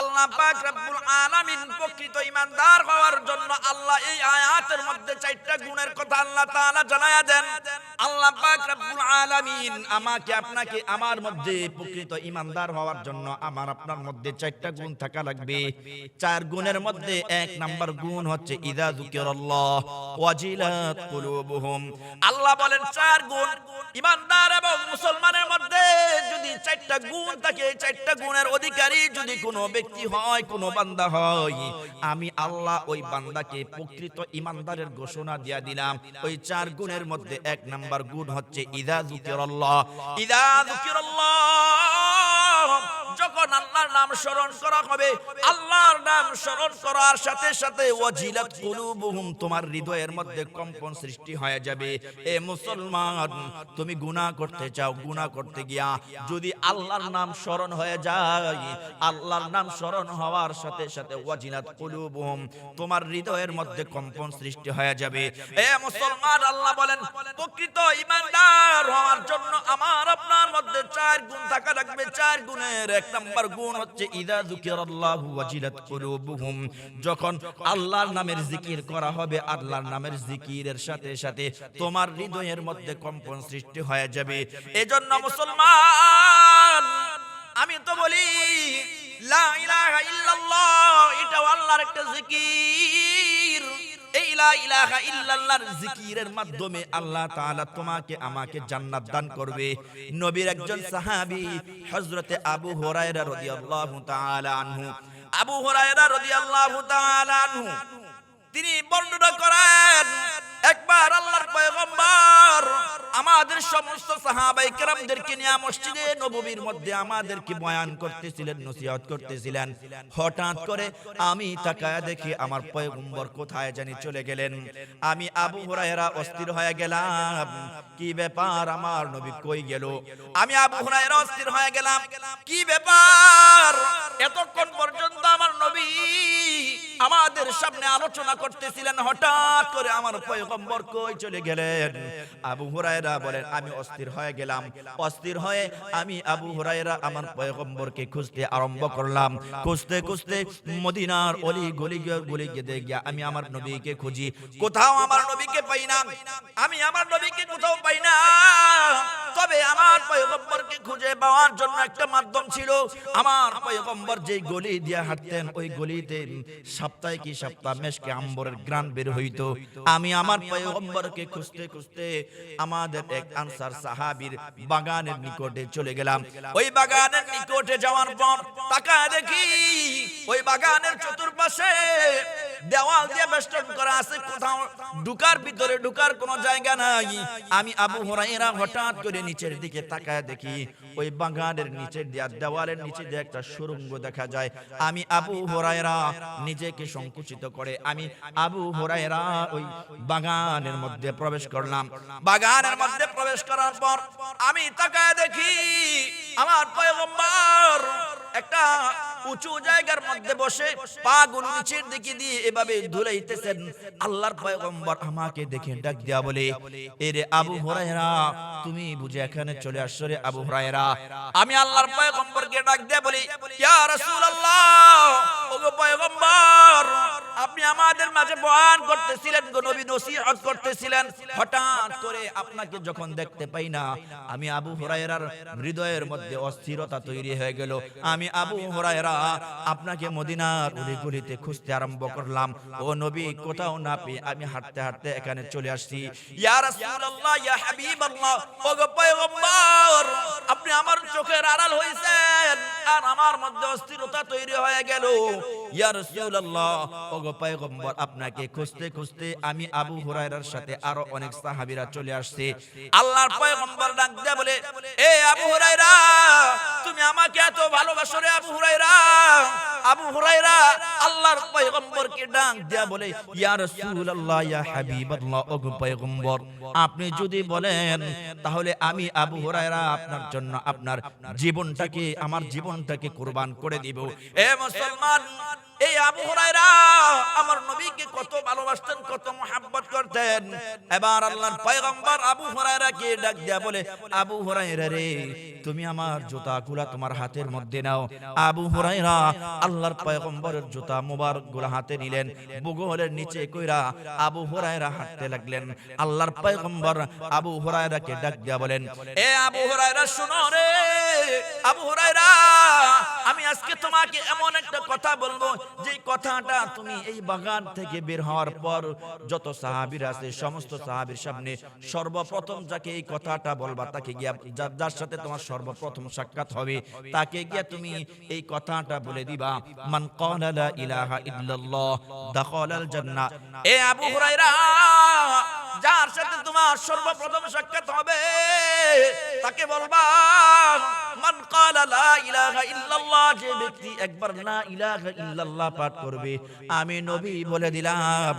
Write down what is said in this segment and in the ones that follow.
আল্লাহ পাক রব্বুল আলামিন প্রকৃত ঈমানদার হওয়ার জন্য আল্লাহ এই আয়াতের মধ্যে চারটা গুণের কথা আল্লাহ তাআলা জানায়া দেন। আল্লাহ পাক রব্বুল আলামিন আমাকে আপনাকে আমার মধ্যে প্রকৃত ঈমানদার হওয়ার জন্য আমার আপনার মধ্যে চারটা গুণ থাকা লাগবে। চার গুণের মধ্যে এক নাম্বার গুণ হচ্ছে ইযা যুকিরাল্লাহ ওয়াজিলাত কুলুবুহুম। আল্লাহ বলেন চার গুণ ঈমানদার এবং মুসলমানের মধ্যে যদি চারটা গুণ থাকে, চারটা গুণের অধিকারী যদি কোনো ব্যক্তি হয়, কোনো বান্দা হয়, আমি আল্লাহ ওই বান্দাকে প্রকৃত ঈমানদারের ঘোষণা দিয়া দিলাম। ওই চার গুণের মধ্যে এক নাম্বার গুণ হচ্ছে ইযা যুকিরাল্লাহ। ইযা যুকিরাল্লাহ, যখন আল্লাহর নাম স্মরণ করা হবে, আল্লাহর নাম স্মরণ করার সাথে সাথে ওয়াজিলাত কুলুবুহুম, তোমার হৃদয়ের মধ্যে কম্পন সৃষ্টি হয়ে যাবে। এ মুসলমান, তুমি গুনাহ করতে চাও, গুনাহ করতে গিয়া যদি আল্লাহর নাম স্মরণ হয়ে যায়, আল্লাহর নাম স্মরণ হওয়ার সাথে সাথে ওয়াজিলাত কুলুবুহুম, তোমার হৃদয়ের মধ্যে কম্পন সৃষ্টি হয়ে যাবে। এ মুসলমান, আল্লাহ বলেন প্রকৃত ঈমানদার হওয়ার জন্য আমার আপনার মধ্যে চার গুণ থাকা লাগবে। চার গুণের এক নাম্বার গুণ হচ্ছে ইযা যুকিরাল্লাহু ওয়াজিলাত কুলুবুহুম, যখন আল্লাহর নামের জিকির করা হবে, আল্লাহর নামের জিকিরের সাথে সাথে তোমার হৃদয়ের মধ্যে কম্পন সৃষ্টি হয়ে যাবে। এজন্য মুসলমান, আমি তো বলি লা ইলাহা ইল্লাল্লাহ, এটা আল্লাহর একটা জিকির। এই লা ইলাহা ইল্লাল্লাহর জিকিরের মাধ্যমে আল্লাহ তাআলা তোমাকে আমাকে জান্নাত দান করবে। নবীর একজন সাহাবী হযরতে আবু হুরায়রা রাদিয়াল্লাহু তাআলা আনহু, আবু হুরায়রা রাদিয়াল্লাহু তাআলা আনহু তিনি বর্ণনা করেন, একবার আল্লাহর পয়গম্বর আমাদের সমস্ত সাহাবায়ে কেরামদেরকে নিয়ে মসজিদে নববীর মধ্যে আমাদেরকে বয়ান করতেছিলেন, নসিহত করতেছিলেন। হঠাৎ করে আমি তাকায়া দেখি আমার পয়গম্বর কোথায় জানি চলে গেলেন। আমি আবু হুরায়রা অস্থির হয়ে গেলাম, কি ব্যাপার, আমার নবী কই গেল? আমি আবু হুরায়রা অস্থির হয়ে গেলাম, কি ব্যাপার, এতক্ষণ পর্যন্ত আমার নবী আমাদের সামনে আলোচনা করতেছিলেন, হঠাৎ করে আমার পয়গম্বর কই চলে গেলেন? আবু হুরায়রা বলেন, আমি অস্থির হয়ে গেলাম। অস্থির হয়ে আমি আবু হুরায়রা আমার পয়গম্বরকে খুঁজতে আরম্ভ করলাম। খুঁজতে খুঁজতে মদিনার অলি গলি গিয়ে আমি আমার নবীকে খুঁজি, কোথাও আমার নবীকে পাই না। আমি আমার নবীকে কোথাও পাই না। তবে আমার পয়গম্বরকে খুঁজে পাওয়ার জন্য একটা মাধ্যম ছিল। আমার পয়গম্বর যে গলি দিয়ে হাঁটতেন, ওই গলিতে সপ্তাহে কি সপ্তাহ মেশকে আম্বরের গ্রান বের হইতো। আমি আমার পয়গম্বরকে খুঁজতে খুঁজতে আমাদের এক আনসার সাহাবীর বাগানের নিকটে চলে গেলাম। ওই বাগানের নিকটে যাওয়ার পর তাকায় দেখি ওই বাগানের চতুর্পাশে দেওয়াল দিয়ে বেষ্টন করা আছে, কোথাও ঢুকার ভিতরে ঢুকার কোনো জায়গা নাই। আমি আবু হুরায়রা হঠাৎ করে নিচের দিকে তাকায় দেখি ওই বাগানের নিচের দিয়ে, দেওয়ালের নিচে দিয়ে একটা সুড়ঙ্গ দেখা যায়। আমি আবু হুরায়রা নিজেকে সংকুচিত করে আমি আবু হুরায়রা ওই বাগানের মধ্যে প্রবেশ করলাম। বাগানের মধ্যে প্রবেশ করার পর আমি তাকায় দেখি আমার পয়গম্বর একটা উঁচু জায়গার মধ্যে বসে পা গুলো নিচের দিকে দিয়ে এভাবে ধুলাইতেছেন। আল্লাহর পয়গম্বর আমাকে দেখে ডাক দিয়া বলে, এরে আবু হুরায়রা, তুমি বুঝে এখানে চলে আসছো রে আবু হুরায়রা? আমি আল্লাহর পয়গম্বরকে ডাক দিয়া বলি, ইয়া রাসূলুল্লাহ, ওগো পয়গম্বর, আপনি আমাদের মাঝে বয়ান করতেছিলেন, গো নবী নসিহত করতেছিলেন, হঠাৎ করে আপনাকে যখন দেখতে পাই না, আমি আবু হুরায়রার হৃদয়ের মধ্যে অস্থিরতা তৈরি হয়ে গেল। আমি আবু হুরায়রা আপনাকে মদিনার গলিতে খুঁজতে আরম্ভ করলাম। ও নবী, কোথাও না পেয়ে আমি হাঁটতে হাঁটতে এখানে চলে আসছি। ইয়া রাসূলুল্লাহ, ইয়া হাবিবাল্লাহ, ওগো পয়গম্বর, আপনি আমার চোখের আড়াল হইছেন আর আমার মধ্যে অস্থিরতা তৈরি হয়ে গেল। ইয়া রাসূলুল্লাহ, ওগো পয়গম্বর, আপনাকে খুঁজতে খুঁজতে আমি আবু হুরায়রার সাথে আরো অনেক সাহাবীরা চলে আসছে। আল্লাহর পয়গম্বর ডাক দিয়ে বলে, এ আবু হুরায়রা, তুমি আমাকে এত ভালোবাসো রে আবু হুরায়রা? আবু হুরায়রা আল্লাহর পয়গম্বরকে ডাক দিয়া বলে, ইয়া রাসূলুল্লাহ, ইয়া হাবিবাল্লাহ, ওগো পয়গম্বর, আপনি যদি বলেন তাহলে আমি আবু হুরায়রা আপনার জন্য আপনার জীবনটাকে, আমার জীবনটাকে কুরবান করে দিব। এ মুসলমান, এই আবু হুরায়রা আমার নবীকে কত ভালোবাসতেন, কত মুহাব্বত করতেন। এবার আল্লাহর পয়গম্বর আবু হুরায়রাকে ডাক দিয়া বলে, আবু হুরায়রা রে, তুমি আমার জুতাগুলা তোমার হাতের মধ্যে নাও। আবু হুরায়রা আল্লাহর পয়গম্বরের জুতা মোবারক গুলা হাতে নিলেন, বুগলের নিচে কইরা আবু হুরায়রা হাঁটতে লাগলেন। আল্লাহর পয়গম্বর আবু হুরায়রাকে ডাক দিয়া বলেন, এ আবু হুরায়রা শুনো রে, আবু হুরায়রা আমি আজকে তোমাকে এমন একটা কথা বলবো, যে কথাটা তুমি এই বাগান থেকে বের হওয়ার পর যত সাহাবীরা আছে সমস্ত সাহাবীর সামনে সর্বপ্রথম যাকে এই কথাটা বলবা, তাকে গিয়া যার সাথে তোমার সর্বপ্রথম সাক্ষাৎ হবে, তাকে গিয়া তুমি এই কথাটা বলে দিবা, মান ক্বালা লা ইলাহা ইল্লাল্লাহ দাখালাল জান্নাহ। এ আবু হুরায়রা, যার সাথে তোমার সর্বপ্রথম সাক্ষাৎ হবে তাকে বলবা, মান ক্বালা লা ইলাহা ইল্লাল্লাহ, যে ব্যক্তি একবার লা ইলাহা ইল্লাল্লাহ পাঠ করবে, আমি নবী বলে দিলাম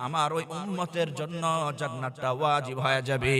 আমার ওই উম্মতের জন্য জান্নাতটা ওয়াজিব হয়ে যাবে।